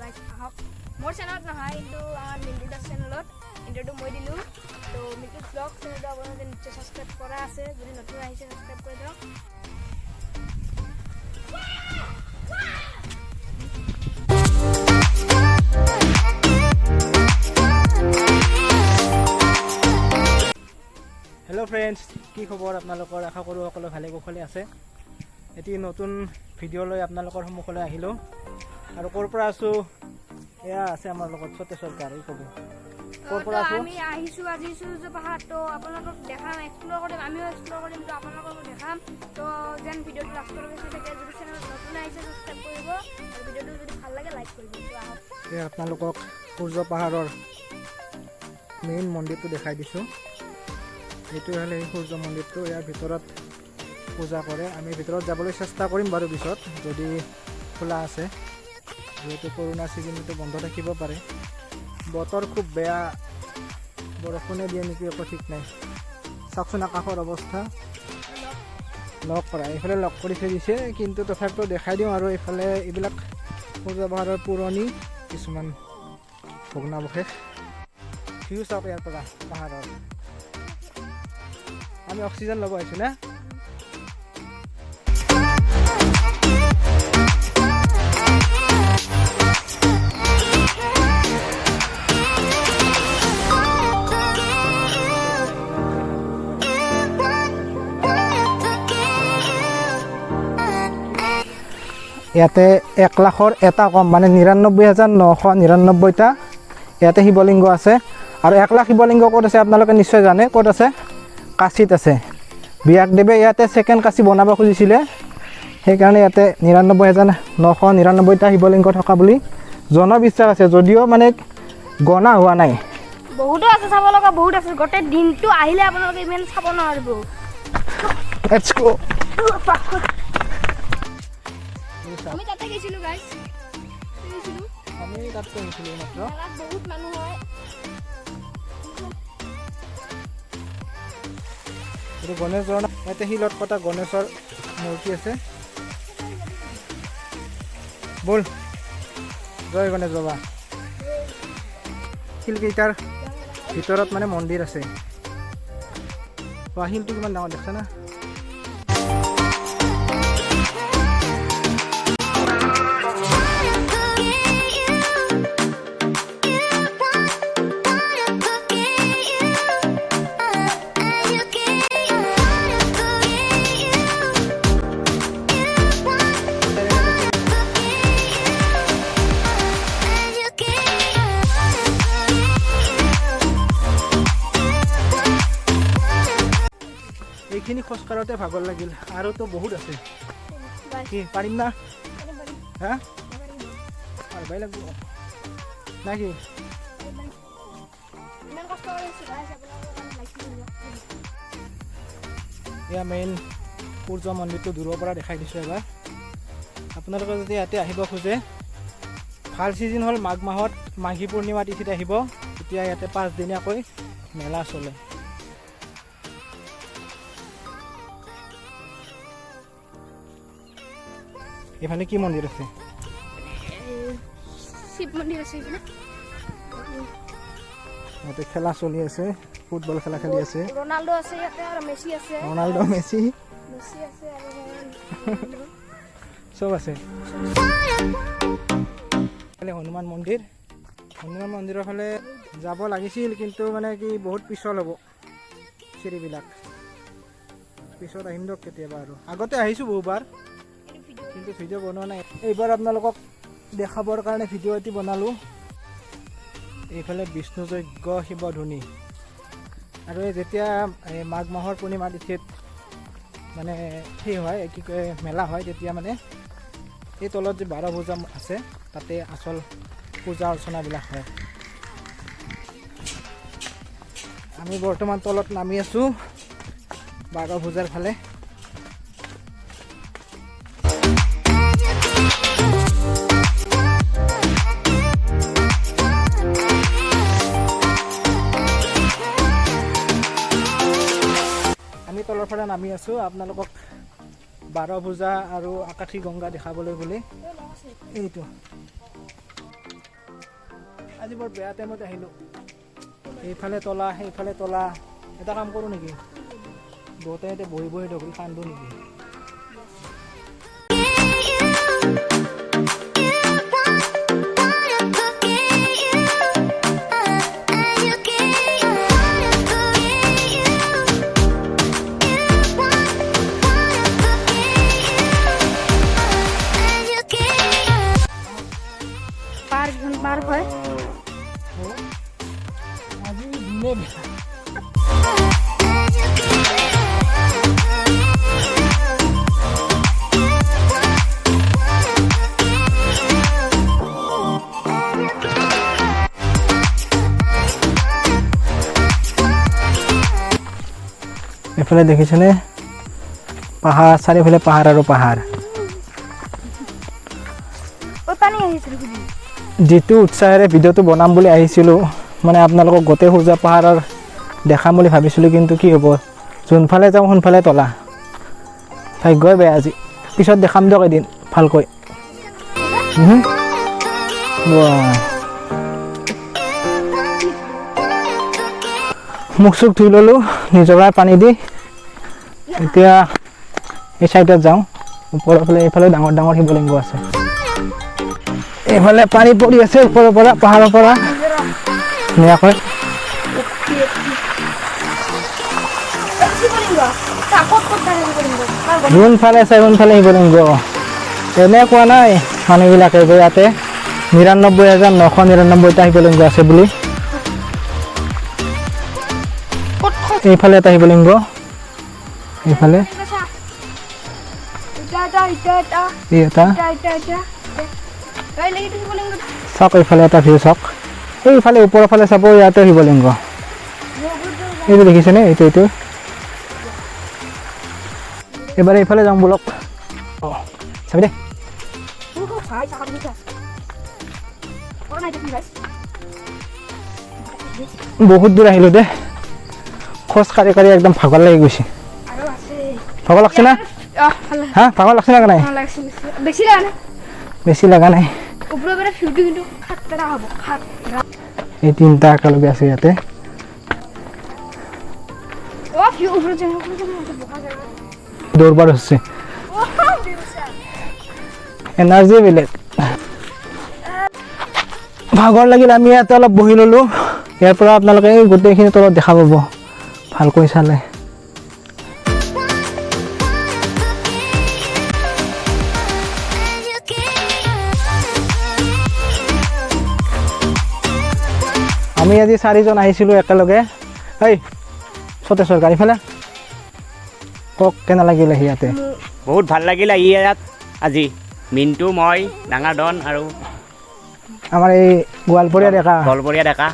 guys আহক মোৰ চেনেলত নহয় কিন্তু আমাৰ মিণ্টু দাস চেনেলত ইণ্টাৰভিউটো মই দিলোঁ তো মিণ্টু ব্লগ চেনেলটো আপোনালোকে নিশ্চয় ছাবস্ক্ৰাইব কৰা আছে যদি নতুন আহিছে ছাবস্ক্ৰাইব কৰি দিয়ক हेलो फ्रेंड्स की खबर आपनालोकर आशा करूँ सकलो भाले कुशले आछे एटी नतुन भिडिओ लय आपनालोकर सम्मुखले आहिलो आरो कोर পৰা আছো এয়া আছে আমাৰ লগত সতে সৰকাৰ এই কব কোৰ পৰা আছো আমি আহিছো আজি সূৰ্য পাহাৰ তো আপোনালোকক দেখাম এক্সপ্লোৰ কৰিম আমিও এক্সপ্লোৰ কৰিম তো আপোনালোকক দেখাম তো যেন ভিডিওটো লাষ্টলৈকে চাই থাকে যদি চেনেল নতুন আহিছে সাবস্ক্ৰাইব কৰিব আৰু ভিডিওটো যদি ভাল লাগে লাইক কৰিব তো আহক এই আপোনালোকক সূৰ্য পাহাৰৰ মেইন মন্দিৰটো দেখাই দিছো এইটো হলে সূৰ্য মন্দিৰটো ইয়াৰ ভিতৰত পূজা কৰে আমি ভিতৰত যাবলৈ চেষ্টা কৰিম বাৰু পিছত যদি খোলা আছে যেহেতু কৰোনা সিজনটো বন্ধ থাকিব পাৰে বতৰ খুব বেয়া বৰষুণে দিয়ে নেকি একো ঠিক নাই চাওকচোন আকাশৰ অৱস্থা লক কৰা এইফালে লক কৰি থৈ দিছে কিন্তু তথাপিতো দেখাই দিওঁ আৰু এইফালে এইবিলাক সূৰ্য পাহাৰৰ পুৰণি কিছুমান ভগ্নাৱশেষ ভিউ চাওক ইয়াৰ পৰা পাহাৰৰ আমি অক্সিজেন ল'ব আহিছোঁ না ইয়াতে 1 লাখৰ এটা কম মানে 99,999টা ইয়াতে শিৱলিংগ আছে আৰু 1 লাখ শিৱলিংগ ক'ত আছে আপোনালোকে নিশ্চয় জানে ক'ত আছে কাশীত আছে বিয়াকদেৱে ইয়াতে সেকেন্ড কাশী বনাব খুজিছিলে সেইকাৰণে ইয়াতে 99,999টা শিৱলিংগ থকা বুলি জনবিশ্বাস আছে যদিও মানে গণা হোৱা নাই বহুতো আছে চাব লগা বহুত আছে গোটেই দিনটো আহিলে আপোনালোকে ইমান চাব নোৱাৰিব লেটস গো আমি তাতে গৈছিলো গাইস আমি তাতে গৈছিলো মাত্ৰ বহুত মানুহ হয় এইটো গণেশৰ ইয়াতে শিলত কটা গণেশৰ মূৰ্তি আছে বল জয় গণেশ বাবা শিলকেইটাৰ ভিতৰত মানে মন্দিৰ আছে শিলটো কিমান ডাঙৰ দেখা না এইখিনি খোজ কাঢ়োতে ভাগৰ লাগিল আৰু তো বহুত আছে কি পাৰিম না হা আৰু ভাই লাগিব নাকি ইমান কষ্ট কৰিছো গাইস আপোনালোকে লাইক কৰিব এয়া মেইন সূৰ্য মন্দিৰটো দূৰৰ পৰা দেখাই দিছোঁ এবাৰ আপোনালোকে যদি ইয়াতে আহিব খোজে ভাল চিজন হ'ল মাঘ মাহত মাঘী পূৰ্ণিমা তিথিত আহিব তেতিয়া ইয়াতে 5 দিনীয়াকৈ মেলা চলে এফালে কি মন্দিৰ আছে শিৱ মন্দিৰ আছে এখানে ইয়াতে খেলা চলি আছে ফুটবল খেলা খেলি আছে রোনাল্ডো আছে ইয়াতে আর মেসি আছে রোনাল্ডো মেসি আছে আর সব আছে হনুমান মন্দিৰৰ ফালে যাব লাগিছিল কিন্তু মানে কি বহুত পিছল হ'ব চিৰিবিলাক পিছত আহিম দিয়ক কেতিয়াবা আৰু আগতে আহিছোঁ বহুবাৰ কিন্তু ভিডিঅ' বনোৱা নাই এইবাৰ আপোনালোকক দেখাবৰ কাৰণে ভিডিঅ' এটি বনালোঁ এইফালে বিষ্ণু যজ্ঞ শিৱ ধুনী আৰু যেতিয়া মাঘ মাহৰ পূৰ্ণিমা তিথিত মানে সেই হয় কি কয় মেলা হয় তেতিয়া মানে এই তলত যে 12 পূজা আছে তাতে আচল পূজা অৰ্চনাবিলাক হয় আমি বৰ্তমান তলত নামি আছোঁ 12 পূজাৰ ফালে আমি তলৰ পৰা নামি আছোঁ আপোনালোকক 12 পূজা আৰু আকাশী গংগা দেখাবলৈ বুলি এইটো আজি বৰ বেয়া টাইমত আহিলোঁ এইফালে তলা সেইফালে তলা এটা কাম কৰোঁ নেকি দুয়োটাই এতিয়া বহি বহি ধৰি কান্দো নেকি পাৰ হয় আজি দিনে বেয়া এফালে দেখিছেনে পাহাৰ চাৰিওফালে পাহাৰ আৰু পাহাৰ পানী আহিছিল যিটো উৎসাহেৰে ভিডিঅ'টো বনাম বুলি আহিছিলোঁ মানে আপোনালোকক গোটেই সূৰ্য পাহাৰৰ দেখাম বুলি ভাবিছিলোঁ কিন্তু কি হ'ব যোনফালে যাওঁ সোনফালে তলা ভাগ্যই বেয়া আজি পিছত দেখাম দিয়ক এদিন ভালকৈ মুখ চুখ ধুই ল'লোঁ নিজৰাৰ পানী দি এতিয়া এই চাইডত যাওঁ ওপৰৰ ফালে এইফালে ডাঙৰ ডাঙৰ শিৱলিংগ আছে এইফালে পানী পৰি আছে ওপৰৰ পৰা পাহাৰৰ পৰা ধুনীয়াকৈ যোনফালে আছে সোনফালে শিৱলিংগ এনে কোৱা নাই মানুহবিলাকে গৈ ইয়াতে ৯৯,৯৯৯টা শিৱলিংগ আছে বুলি এইফালে এটা শিৱলিংগ এইফালে এই এটা চাওক এইফালে এটা ভিউ চাওক এইফালে ওপৰৰ ফালে চাব ইয়াতে শিৱলিংগ এইটো দেখিছেনে এইটো এবাৰ এইফালে যাম বলক চাবি দে বহুত দূৰ আহিলোঁ দে খোজ কাঢ়ি কাঢ়ি একদম ভাগৰ লাগি গৈছে ভাগৰ লাগছে না হা ভাগৰ লাগছে না নাই বেছি লগা নাই এই তিনিটা একেলগে আছে ইয়াতে দৌৰবাৰ হৈছে এনাৰ্জি বেলেগ ভাগৰ লাগিল আমি ইয়াতে অলপ বহি ল'লোঁ ইয়াৰ পৰা আপোনালোকে গোটেইখিনি তলত দেখা পাব ভালকৈ চালে আমি আজি 4জন আহিছিলোঁ একেলগে এই সতেশ্বৰ গাড়ী ফালে কওক কেনে লাগিল আহি ইয়াতে বহুত ভাল লাগিল আহি ইয়াত আজি মিণ্টু মই ডাঙৰ ডন আৰু আমাৰ এই গোৱালপৰীয়া ডেকা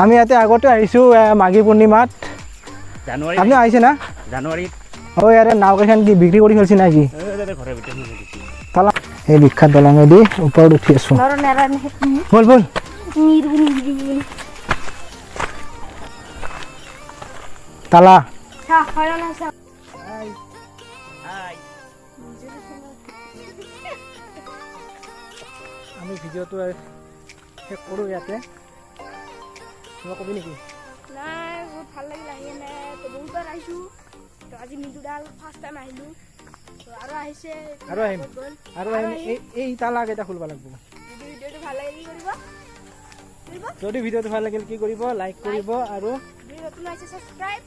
আমি ইয়াতে আগতে আহিছোঁ মাঘী পূৰ্ণিমাত জানুৱাৰী আপুনি আহিছে না জানুৱাৰীত ইয়াৰে নাওকেইখন কি বিক্ৰী কৰি খেলছি না কি ঘৰৰ ভিতৰত তালা এই বিখ্যাত দলঙেদি ওপৰত উঠি আছোঁ বল বল তালা আমি ভিডিঅ'টো শেষ কৰোঁ ইয়াতে কিবা কবি নেকি নাই বহুত ভাল লাগিল আহি এনে তো বহুতবাৰ আহিছোঁ তো আজি মিজুডাল ফাৰ্ষ্ট টাইম আহিলোঁ তো আৰু আহিছে আৰু আহিম আৰু আহিম এই তালা কেইটা খুলিব লাগিব ভিডিঅ'টো ভাল লাগিল কি কৰিব যদি ভিডিঅ'টো ভাল লাগিল কি কৰিব লাইক কৰিব আৰু যদি নতুন আহিছে ছাবস্ক্ৰাইব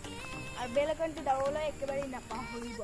আৰু বেল আইকনটো দাবাবলৈ একেবাৰে নাপাহৰিব